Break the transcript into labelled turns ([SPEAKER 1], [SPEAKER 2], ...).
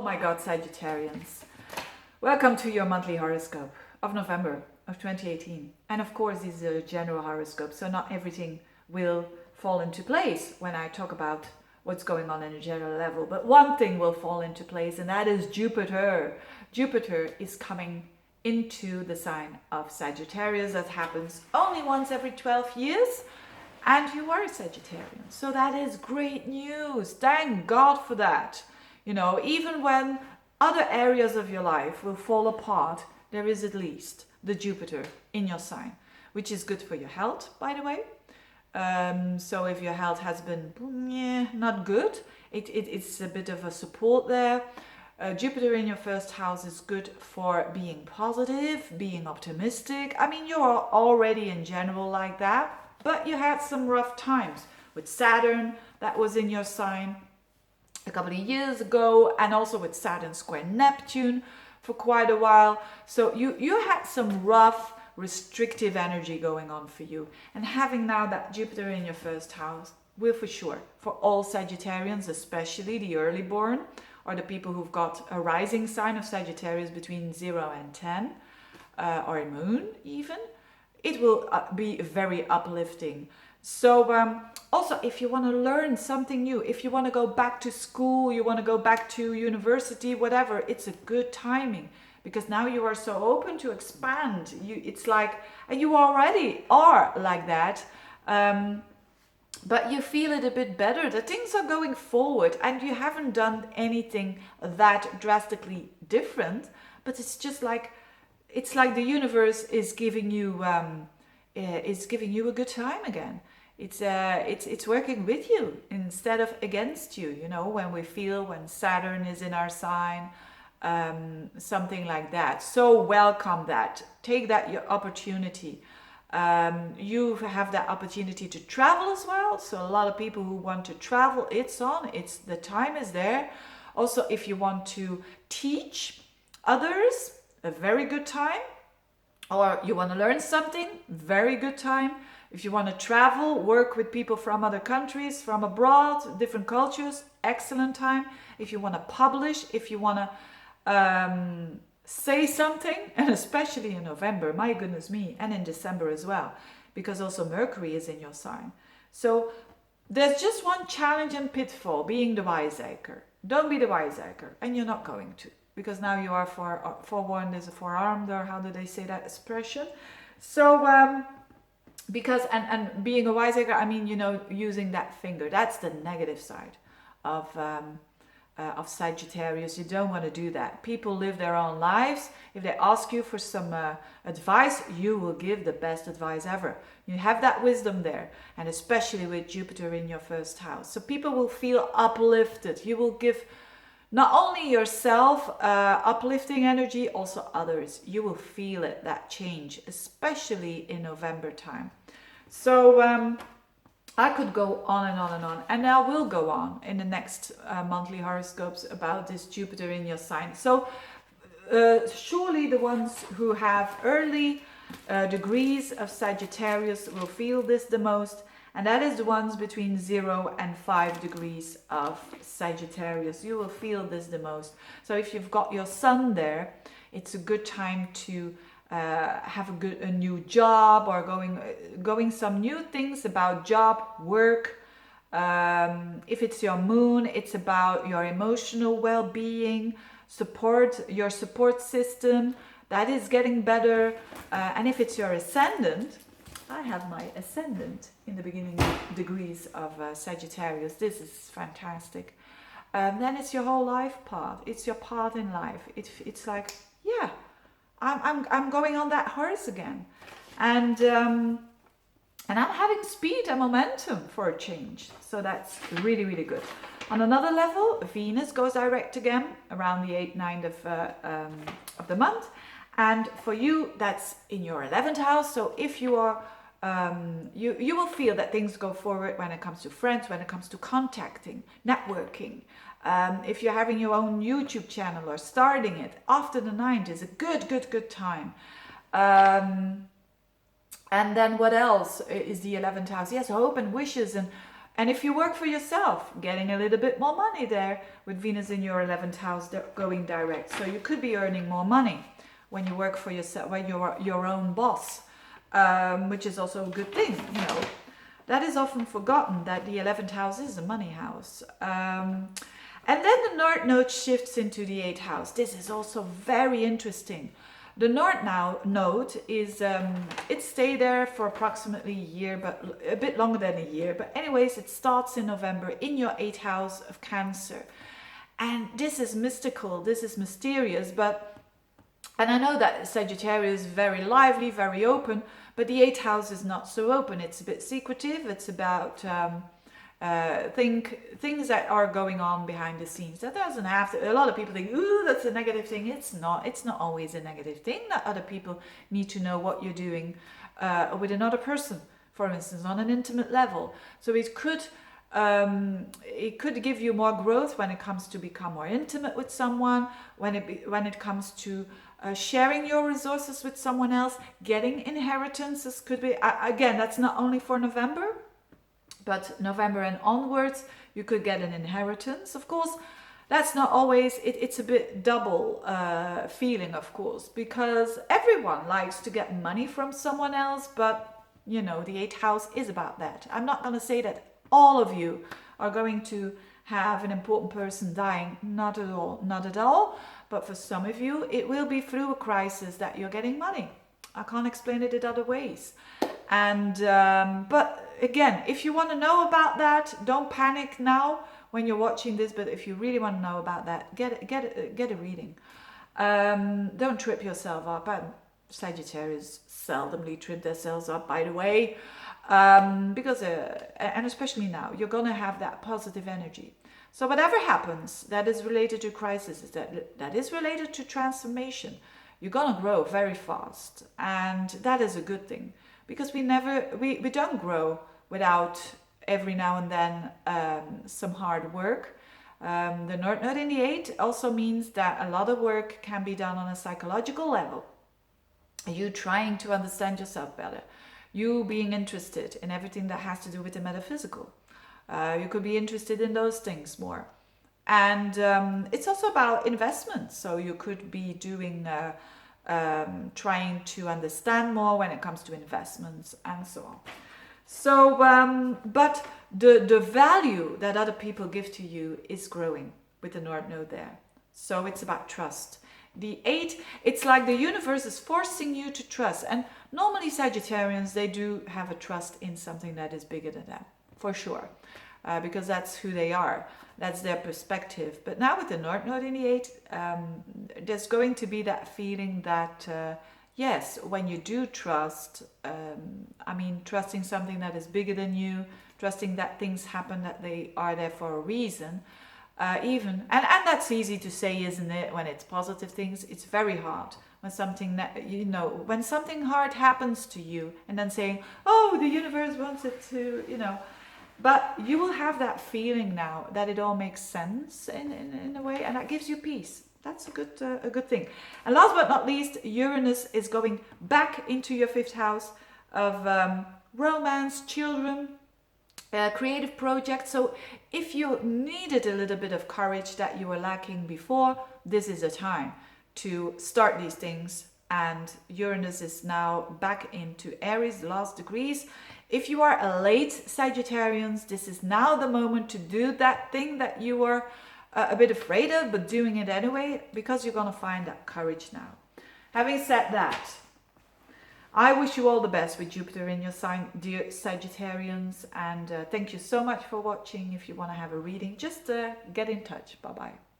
[SPEAKER 1] Oh my God, Sagittarians. Welcome to your monthly horoscope of November of 2018. And of course, this is a general horoscope, so not everything will fall into place when I talk about what's going on in a general level. But one thing will fall into place, and that is Jupiter. Jupiter is coming into the sign of Sagittarius. That happens only once every 12 years. And you are a Sagittarian. So that is great news. Thank God for that. You know, even when other areas of your life will fall apart, there is at least the Jupiter in your sign, which is good for your health, by the way. So if your health has been not good, it's a bit of a support there. Jupiter in your first house is good for being positive, being optimistic. I mean, you're already in general like that, but you had some rough times with Saturn that was in your sign a couple of years ago, and also with Saturn square Neptune for quite a while. So you had some rough, restrictive energy going on for you. And having now that Jupiter in your first house will for sure, for all Sagittarians, especially the early born, or the people who've got a rising sign of Sagittarius between 0 and 10, or a moon even, it will be very uplifting. So also, if you want to learn something new, if you want to go back to school, you want to go back to university, whatever, it's a good timing, because now you are so open to expand. It's like, and you already are like that, but you feel it a bit better, that things are going forward and you haven't done anything that drastically different, but it's just like, it's like the universe is giving you a good time again. It's working with you instead of against you. You know, when Saturn is in our sign, something like that. So welcome that. Take that your opportunity. You have that opportunity to travel as well. So a lot of people who want to travel, the time is there. Also, if you want to teach others, a very good time. Or you want to learn something, very good time. If you want to travel, work with people from other countries, from abroad, different cultures, excellent time. If you want to publish, if you want to say something, and especially in November, my goodness me, and in December as well, because also Mercury is in your sign. So there's just one challenge and pitfall, being the wiseacre. Don't be the wiseacre, and you're not going to. Because now you are forewarned is forearmed, or how do they say that expression? So, because, and being a wiseacre, I mean, you know, using that finger, that's the negative side of Sagittarius. You don't want to do that. People live their own lives. If they ask you for some advice, you will give the best advice ever. You have that wisdom there, and especially with Jupiter in your first house. So people will feel uplifted. You will give not only yourself uplifting energy, also others. You will feel it, that change, especially in November time. So I could go on and on and on, and I will go on in the next monthly horoscopes about this Jupiter in your sign. So surely the ones who have early degrees of Sagittarius will feel this the most. And that is the ones between 0 and 5 degrees of Sagittarius. You will feel this the most. So if you've got your sun there, it's a good time to have a new job, or going some new things about job, work. If it's your moon, it's about your emotional well-being, your support system. That is getting better. And if it's your ascendant, I have my ascendant in the beginning degrees of Sagittarius. This is fantastic. Then it's your whole life path. It's your path in life. It's like, yeah, I'm going on that horse again, and I'm having speed and momentum for a change. So that's really, really good. On another level, Venus goes direct again around the 8th, 9th of the month. And for you, that's in your 11th house. So if you are, you will feel that things go forward when it comes to friends, when it comes to contacting, networking. If you're having your own YouTube channel or starting it, after the 9th is a good time. And then what else is the 11th house? Yes, hope and wishes and And if you work for yourself, getting a little bit more money there with Venus in your 11th house going direct. So you could be earning more money when you work for yourself, when you're your own boss, which is also a good thing, you know. That is often forgotten, that the 11th house is a money house. And then the North Node shifts into the 8th house. This is also very interesting. The North Node is, it stayed there for approximately a year, but a bit longer than a year. But anyways, it starts in November in your 8th house of Cancer. And this is mystical, this is mysterious, and I know that Sagittarius is very lively, very open, but the 8th house is not so open. It's a bit secretive. It's about things that are going on behind the scenes. That doesn't have to. A lot of people think, ooh, that's a negative thing. It's not. It's not always a negative thing. That other people need to know what you're doing with another person, for instance, on an intimate level. So it could give you more growth when it comes to become more intimate with someone. When it comes to sharing your resources with someone else, getting inheritances could be, again, that's not only for November, but November and onwards, you could get an inheritance. Of course, that's not always, it's a bit double feeling, of course, because everyone likes to get money from someone else, but, you know, the 8th house is about that. I'm not going to say that all of you are going to have an important person dying, not at all, not at all. But for some of you, it will be through a crisis that you're getting money. I can't explain it in other ways. And but again, if you want to know about that, don't panic now when you're watching this. But if you really want to know about that, get a reading. Don't trip yourself up. And Sagittarius seldomly trip themselves up, by the way, because and especially now, you're gonna have that positive energy. So whatever happens that is related to crisis, that is related to transformation, you're gonna grow very fast, and that is a good thing, because we don't grow without every now and then some hard work. The North Node in the 8 also means that a lot of work can be done on a psychological level. You trying to understand yourself better, you being interested in everything that has to do with the metaphysical. You could be interested in those things more. And it's also about investments. So you could be doing, trying to understand more when it comes to investments and so on. So, but the value that other people give to you is growing with the North Node there. So it's about trust. The 8, it's like the universe is forcing you to trust. And normally Sagittarians, they do have a trust in something that is bigger than them, for sure. Because that's who they are. That's their perspective. But now with the North Node in the 8, there's going to be that feeling that, yes, when you do trust, trusting something that is bigger than you, trusting that things happen, that they are there for a reason, and that's easy to say, isn't it? When it's positive things, it's very hard. When something that, when something hard happens to you, and then saying, oh, the universe wants it to, But you will have that feeling now that it all makes sense in a way, and that gives you peace. That's a good thing. And last but not least, Uranus is going back into your 5th house of romance, children, creative projects. So if you needed a little bit of courage that you were lacking before, this is a time to start these things. And Uranus is now back into Aries, last degrees. If you are a late Sagittarians, this is now the moment to do that thing that you were a bit afraid of, but doing it anyway, because you're going to find that courage now. Having said that, I wish you all the best with Jupiter in your sign, dear Sagittarians. And thank you so much for watching. If you want to have a reading, just get in touch. Bye-bye.